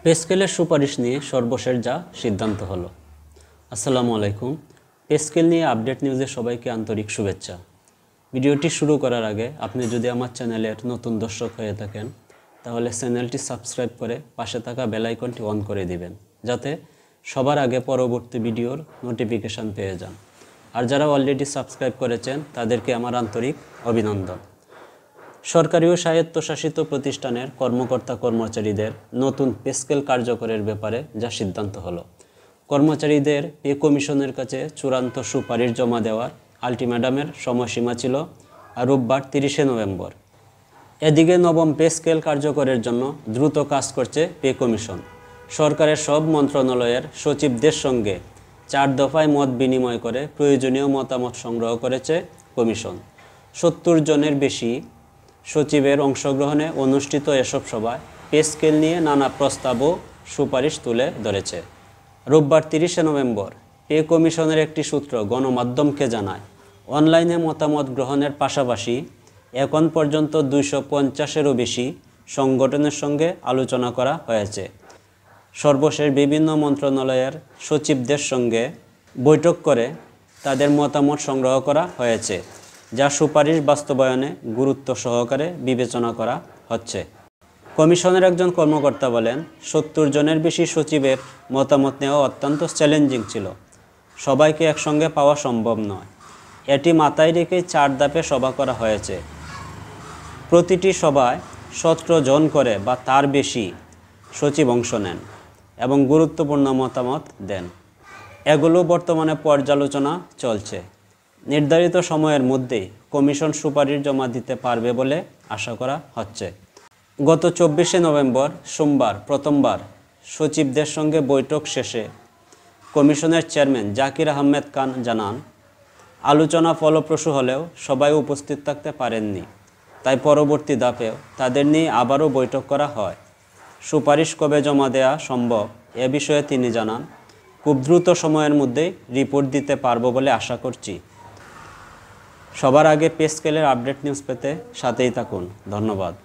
Pay স্কেলের সুপারিশ নিয়ে সর্বশেষ যা সিদ্ধান্ত হলো। আসসালামু আলাইকুম। পে স্কেল নিয়ে আপডেট নিউজে সবাইকে আন্তরিক শুভেচ্ছা। ভিডিওটি শুরু করার আগে আপনি যদি আমার চ্যানেলের নতুন দর্শক হয়ে থাকেন তাহলে চ্যানেলটি সাবস্ক্রাইব করে পাশে থাকা বেল আইকনটি অন করে দিবেন, যাতে সবার আগে পরবর্তী ভিডিওর নোটিফিকেশান পেয়ে যান। আর যারা অলরেডি সাবস্ক্রাইব করেছেন তাদেরকে আমার আন্তরিক অভিনন্দন। সরকারি ও স্বায়ত্তশাসিত প্রতিষ্ঠানের কর্মকর্তা কর্মচারীদের নতুন পে স্কেল কার্যকরের ব্যাপারে যা সিদ্ধান্ত হলো। কর্মচারীদের পে কমিশনের কাছে চূড়ান্ত সুপারিশ জমা দেওয়ার আলটিমেটামের সময়সীমা ছিল রোববার 30শে নভেম্বর। এদিকে নবম পে স্কেল কার্যকরের জন্য দ্রুত কাজ করছে পে কমিশন। সরকারের সব মন্ত্রণালয়ের সচিবদের সঙ্গে 4 দফায় মত বিনিময় করে প্রয়োজনীয় মতামত সংগ্রহ করেছে কমিশন। 70 জনের বেশি সচিবের অংশগ্রহণে অনুষ্ঠিত এসব সভায় পে স্কেল নিয়ে নানা প্রস্তাব ও সুপারিশ তুলে ধরেছে। রোববার 30শে নভেম্বর পে কমিশনের একটি সূত্র গণমাধ্যমকে জানায়, অনলাইনে মতামত গ্রহণের পাশাপাশি এখন পর্যন্ত 250-এরও বেশি সংগঠনের সঙ্গে আলোচনা করা হয়েছে। সর্বশেষ বিভিন্ন মন্ত্রণালয়ের সচিবদের সঙ্গে বৈঠক করে তাদের মতামত সংগ্রহ করা হয়েছে, যা সুপারিশ বাস্তবায়নে গুরুত্ব সহকারে বিবেচনা করা হচ্ছে। কমিশনের একজন কর্মকর্তা বলেন, 70 জনের বেশি সচিবের মতামত নেওয়া অত্যন্ত চ্যালেঞ্জিং ছিল। সবাইকে একসঙ্গে পাওয়া সম্ভব নয়। এটি মাথায় রেখে 4 ধাপে সভা করা হয়েছে। প্রতিটি সভায় 17 জন করে বা তার বেশি সচিব অংশ নেন এবং গুরুত্বপূর্ণ মতামত দেন। এগুলো বর্তমানে পর্যালোচনা চলছে। নির্ধারিত সময়ের মধ্যেই কমিশন সুপারিশ জমা দিতে পারবে বলে আশা করা হচ্ছে। গত 24শে নভেম্বর সোমবার প্রথমবার সচিবদের সঙ্গে বৈঠক শেষে কমিশনের চেয়ারম্যান জাকির আহমেদ খান জানান, আলোচনা ফলপ্রসূ হলেও সবাই উপস্থিত থাকতে পারেননি, তাই পরবর্তী ধাপেও তাদের নিয়ে আবারও বৈঠক করা হয়। সুপারিশ কবে জমা দেওয়া সম্ভব এ বিষয়ে তিনি জানান, খুব দ্রুত সময়ের মধ্যেই রিপোর্ট দিতে পারবো বলে আশা করছি। সবার আগে পে স্কেলের আপডেট নিউজ পেতে সাথেই থাকুন। ধন্যবাদ।